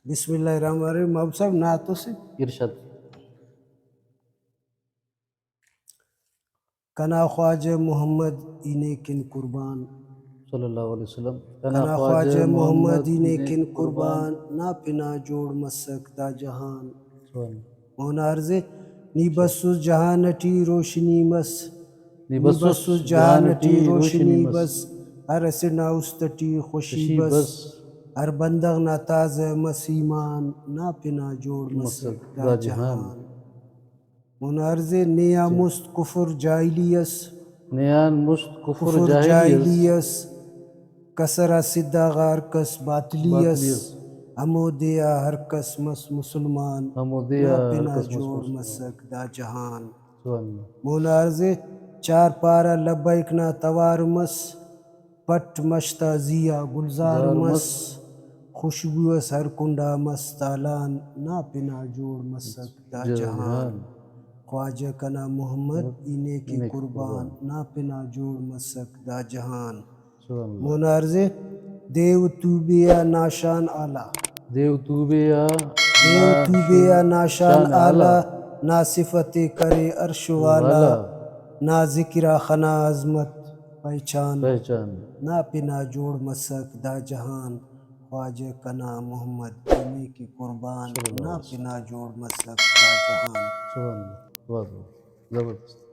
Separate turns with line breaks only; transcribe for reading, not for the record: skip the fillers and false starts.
بسم اللہ الرحمن الرحیم. محبوب صاحب نعتوں سے
ارشاد.
کنا خواجہ محمد اینے کن قربان،
صلی اللہ علیہ وسلم.
کنا خواجہ محمد اینے کن قربان، نا پنا جوڑ مسک دا جہان. مونا عرضے نی بسوس جہان ٹی روشنی مس، نی بسوس جہان ٹی روشنی بس، ہر اسنا استٹی خوشی بس، ہر بندغ نا تازہ مسیمان، نا پنا جوڑ مسک دا جہان. مونا عرضے نیا مست کفر جاہلیس،
نیان مشت کفر
کفر
جاہلیس
جاہلیس، کسرا سدہ غار کس باطلیس، ہمو دیا ہر کس مس مسلمان، نا پنا جوڑ مسک دا جہان. مولا عرضے چار پارا لبیک نا توار مس، پٹ مشتا زیا گلزار مس، خوشبو اس ہر کنڈا مس تالان، نا پنا جوڑ مسک دا جہان. خواجہ کنا محمد اینے کی قربان، نا پنا جوڑ مسک دا جہان. مونا عرضے دیو تو بیا ناشان آلہ،
دیو تو بیا
دیو تو بیا ناشان آلہ، نا صفت کرے عرش والا، نا ذکرہ خنا عظمت پہچان، نا پنا جوڑ مسک دا جہان. خواجہ کنا محمد اینے کی قربان، نا پنا جوڑ مسک دا جہان.
زبردست.